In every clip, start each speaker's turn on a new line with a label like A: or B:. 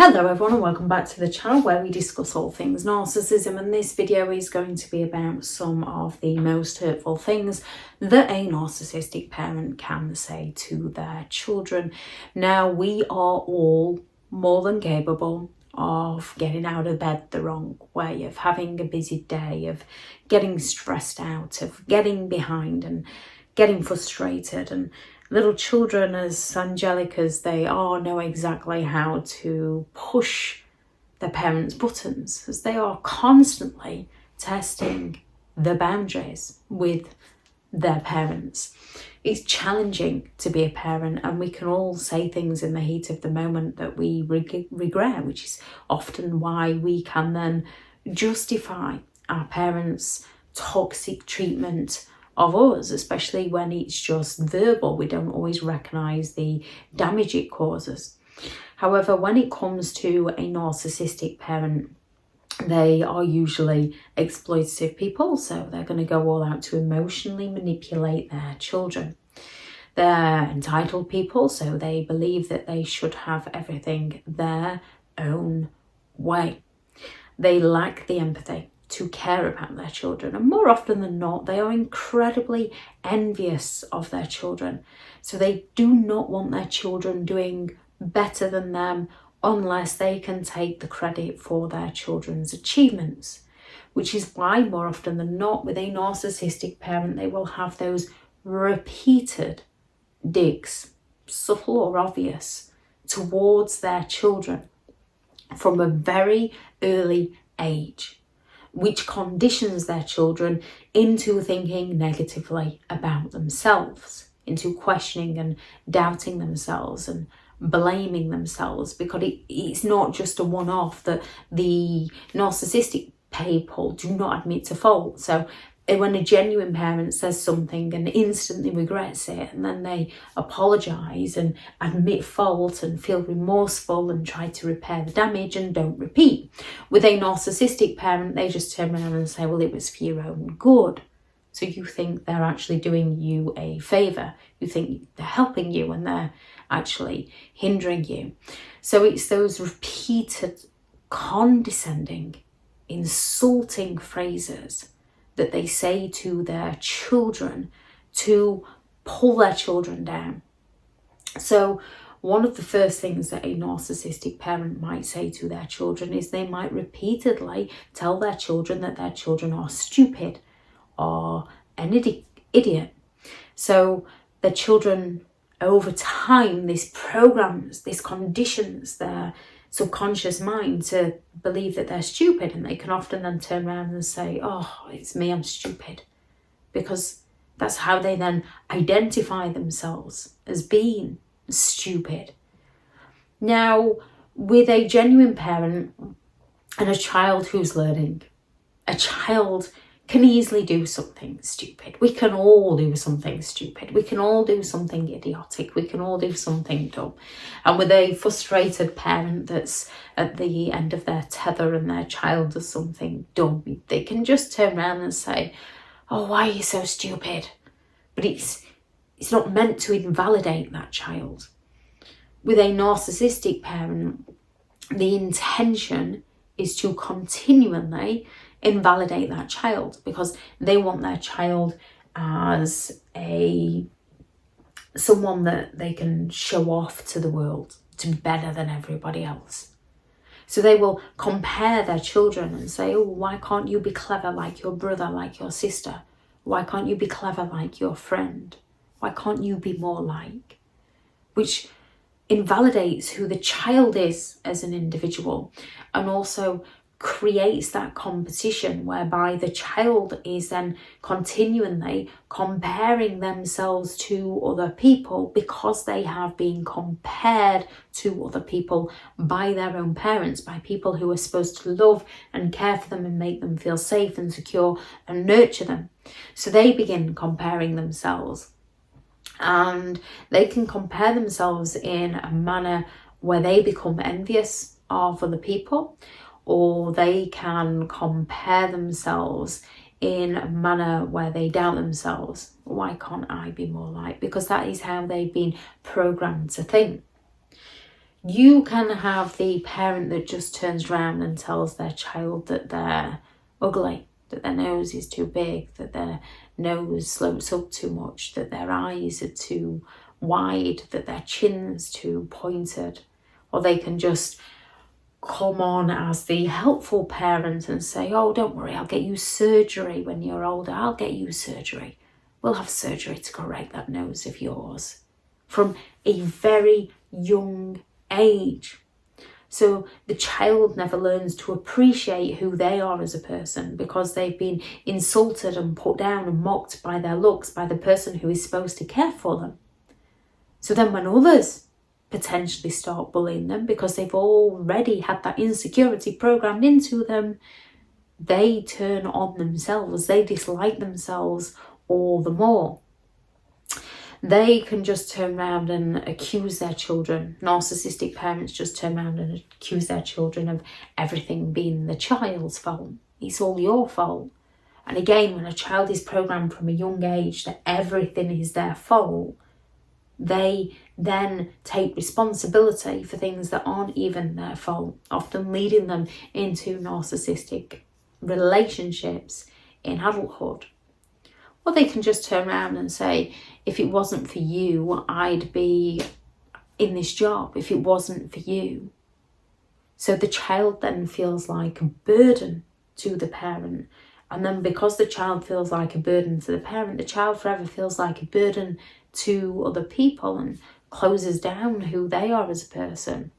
A: Hello everyone and welcome back to the channel where we discuss all things narcissism, and this video is going to be about some of the most hurtful things that a narcissistic parent can say to their children. Now, we are all more than capable of getting out of bed the wrong way, of having a busy day, of getting stressed out, of getting behind and getting frustrated, and little children, as angelic as they are, know exactly how to push their parents' buttons, as they are constantly testing the boundaries with their parents. It's challenging to be a parent, and we can all say things in the heat of the moment that we regret, which is often why we can then justify our parents' toxic treatment of us, especially when it's just verbal. We don't always recognise the damage it causes. However, when it comes to a narcissistic parent, they are usually exploitative people, so they're going to go all out to emotionally manipulate their children. They're entitled people, so they believe that they should have everything their own way. They lack the empathy to care about their children, and more often than not they are incredibly envious of their children, so they do not want their children doing better than them unless they can take the credit for their children's achievements, which is why more often than not with a narcissistic parent they will have those repeated digs, subtle or obvious, towards their children from a very early age, which conditions their children into thinking negatively about themselves, into questioning and doubting themselves and blaming themselves, because it's not just a one-off that the narcissistic people do not admit to fault. So when a genuine parent says something and instantly regrets it, and then they apologise and admit fault and feel remorseful and try to repair the damage and don't repeat. With a narcissistic parent, they just turn around and say, well, it was for your own good. So you think they're actually doing you a favour. You think they're helping you when they're actually hindering you. So it's those repeated, condescending, insulting phrases that they say to their children to pull their children down. So one of the first things that a narcissistic parent might say to their children is they might repeatedly tell their children that their children are stupid or an idiot. So their children, over time, this programs, this conditions their subconscious mind to believe that they're stupid, and they can often then turn around and say, oh, it's me, I'm stupid, because that's how they then identify themselves, as being stupid. Now, with a genuine parent and a child who's learning, a child can easily do something stupid. We can all do something stupid. We can all do something idiotic. We can all do something dumb. And with a frustrated parent that's at the end of their tether and their child does something dumb, they can just turn around and say, oh, why are you so stupid? But it's not meant to invalidate that child. With a narcissistic parent, the intention is to continually invalidate that child, because they want their child as someone that they can show off to the world, to be better than everybody else. So they will compare their children and say, oh, why can't you be clever like your brother, like your sister? Why can't you be clever like your friend? Why can't you be more like? Which invalidates who the child is as an individual, and also creates that competition whereby the child is then continually comparing themselves to other people, because they have been compared to other people by their own parents, by people who are supposed to love and care for them and make them feel safe and secure and nurture them. So they begin comparing themselves, and they can compare themselves in a manner where they become envious of other people, or they can compare themselves in a manner where they doubt themselves. Why can't I be more like? Because that is how they've been programmed to think. You can have the parent that just turns around and tells their child that they're ugly, that their nose is too big, that their nose slopes up too much, that their eyes are too wide, that their chin's too pointed. Or they can just come on as the helpful parent and say, oh, don't worry, I'll get you surgery when you're older. I'll get you surgery. We'll have surgery to correct that nose of yours. From a very young age. So the child never learns to appreciate who they are as a person because they've been insulted and put down and mocked by their looks by the person who is supposed to care for them. So then when others potentially start bullying them because they've already had that insecurity programmed into them, they turn on themselves. They dislike themselves all the more. They can just turn around and accuse their children. Narcissistic parents just turn around and accuse their children of everything being the child's fault. It's all your fault. And again, when a child is programmed from a young age that everything is their fault, they then take responsibility for things that aren't even their fault, often leading them into narcissistic relationships in adulthood. Or they can just turn around and say, if it wasn't for you, I'd be in this job. If it wasn't for you. So the child then feels like a burden to the parent. And then because the child feels like a burden to the parent, the child forever feels like a burden to other people and closes down who they are as a person.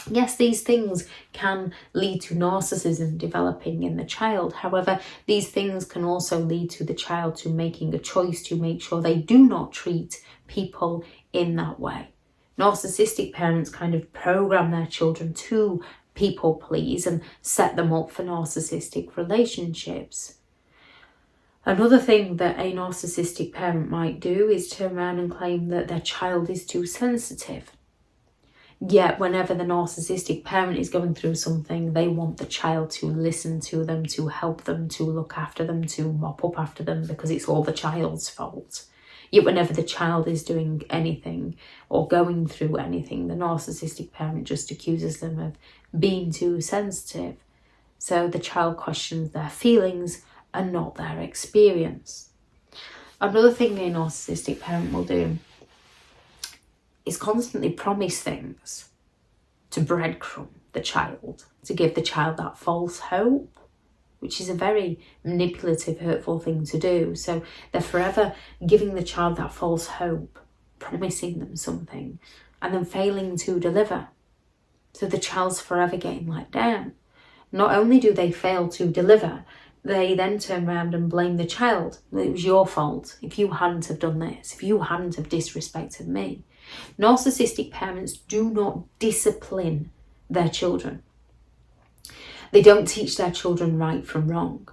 A: Yes, these things can lead to narcissism developing in the child. However, these things can also lead to the child to making a choice to make sure they do not treat people in that way. Narcissistic parents kind of program their children to people please and set them up for narcissistic relationships. Another thing that a narcissistic parent might do is turn around and claim that their child is too sensitive. Yet whenever the narcissistic parent is going through something, they want the child to listen to them, to help them, to look after them, to mop up after them because it's all the child's fault. Yet whenever the child is doing anything or going through anything, the narcissistic parent just accuses them of being too sensitive. So the child questions their feelings and not their experience. Another thing a narcissistic parent will do is constantly promise things to breadcrumb the child, to give the child that false hope, which is a very manipulative, hurtful thing to do. So they're forever giving the child that false hope, promising them something, and then failing to deliver. So the child's forever getting let down. Not only do they fail to deliver, they then turn around and blame the child. It was your fault. If you hadn't have done this, if you hadn't have disrespected me. Narcissistic parents do not discipline their children. They don't teach their children right from wrong.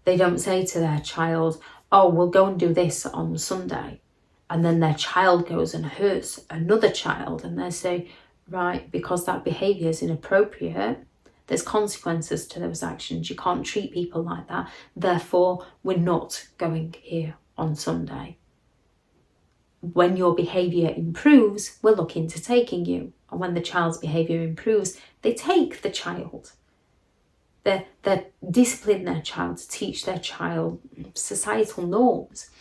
A: They don't say to their child, oh, we'll go and do this on Sunday. And then their child goes and hurts another child and they say, right, because that behaviour is inappropriate, there's consequences to those actions. You can't treat people like that. Therefore, we're not going here on Sunday. When your behaviour improves, we're looking to taking you. And when the child's behaviour improves, they take the child. They discipline their child to teach their child societal norms.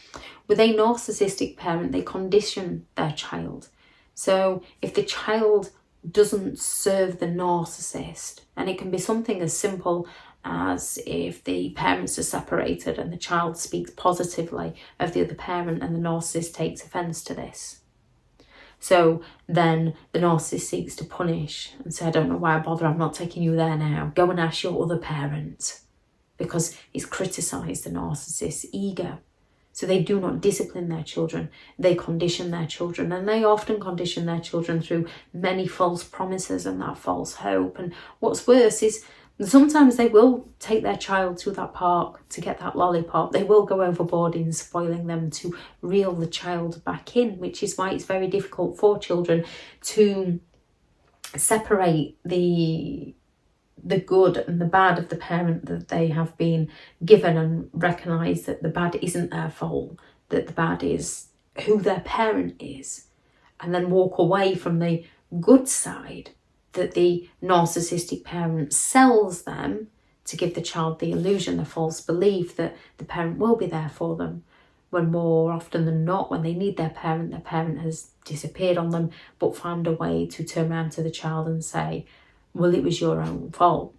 A: With a narcissistic parent, they condition their child. So if the child doesn't serve the narcissist, and it can be something as simple as if the parents are separated and the child speaks positively of the other parent and the narcissist takes offence to this. So then the narcissist seeks to punish and say, I don't know why I bother, I'm not taking you there now. Go and ask your other parent, because it's criticised the narcissist's ego. So they do not discipline their children, they condition their children, and they often condition their children through many false promises and that false hope. And what's worse is sometimes they will take their child to that park to get that lollipop. They will go overboard in spoiling them to reel the child back in, which is why it's very difficult for children to separate the good and the bad of the parent that they have been given and recognise that the bad isn't their fault, that the bad is who their parent is, and then walk away from the good side that the narcissistic parent sells them to give the child the illusion, the false belief that the parent will be there for them, when more often than not, when they need their parent has disappeared on them, but found a way to turn around to the child and say, well, it was your own fault.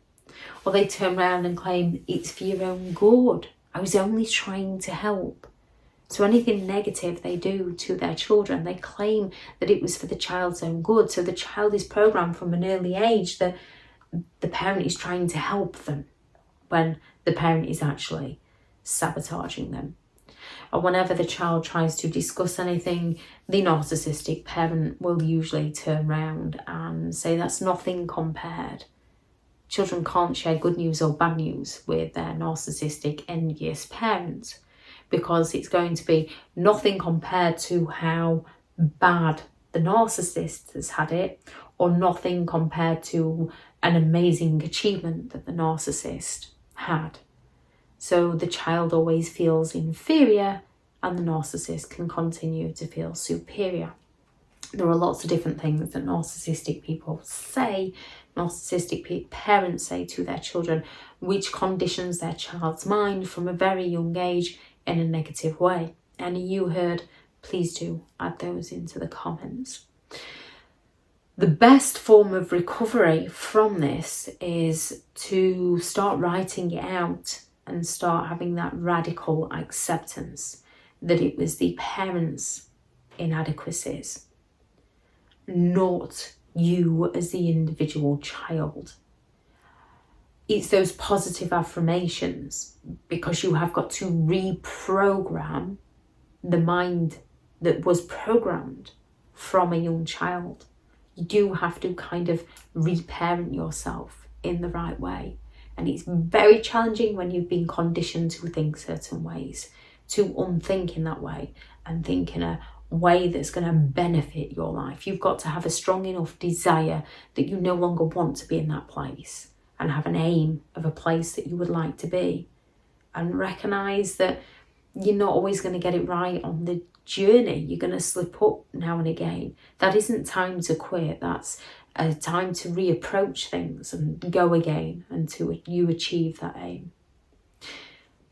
A: Or they turn around and claim, it's for your own good. I was only trying to help. So anything negative they do to their children, they claim that it was for the child's own good. So the child is programmed from an early age that the parent is trying to help them when the parent is actually sabotaging them. Or whenever the child tries to discuss anything, the narcissistic parent will usually turn around and say that's nothing compared. Children can't share good news or bad news with their narcissistic, envious parents, because it's going to be nothing compared to how bad the narcissist has had it, or nothing compared to an amazing achievement that the narcissist had. So the child always feels inferior and the narcissist can continue to feel superior. There are lots of different things that narcissistic people say, narcissistic parents say to their children, which conditions their child's mind from a very young age in a negative way. Any you heard, please do add those into the comments. The best form of recovery from this is to start writing it out and start having that radical acceptance that it was the parents' inadequacies, not you as the individual child. It's those positive affirmations, because you have got to reprogram the mind that was programmed from a young child. You do have to kind of reparent yourself in the right way. And it's very challenging when you've been conditioned to think certain ways, to unthink in that way and think in a way that's going to benefit your life. You've got to have a strong enough desire that you no longer want to be in that place, and have an aim of a place that you would like to be, and recognize that you're not always going to get it right on the journey. You're going to slip up now and again. That isn't time to quit. That's a time to reapproach things and go again until you achieve that aim.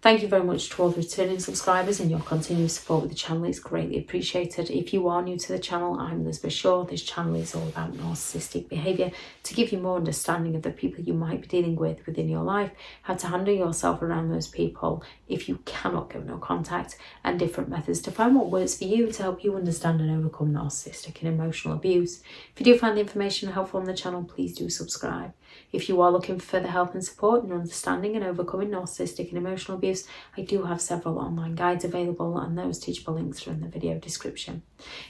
A: Thank you very much to all the returning subscribers, and your continued support with the channel is greatly appreciated. If you are new to the channel, I'm Elizabeth Shaw. This channel is all about narcissistic behaviour, to give you more understanding of the people you might be dealing with within your life, how to handle yourself around those people if you cannot go no contact, and different methods to find what works for you to help you understand and overcome narcissistic and emotional abuse. If you do find the information helpful on the channel, please do subscribe. If you are looking for further help and support in understanding and overcoming narcissistic and emotional abuse, I do have several online guides available, and those teachable links are in the video description.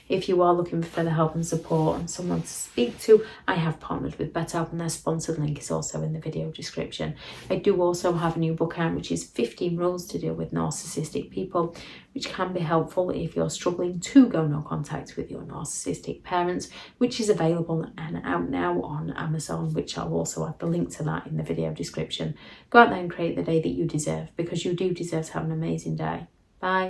A: If you are looking for further help and support and someone to speak to, I have partnered with BetterHelp, and their sponsored link is also in the video description. I do also have a new book out, which is 15 Rules to Deal with Narcissistic People, which can be helpful if you're struggling to go no contact with your narcissistic parents, which is available and out now on Amazon, which I'll also add the link to that in the video description. Go out there and create the day that you deserve, because you do deserve to have an amazing day. Bye.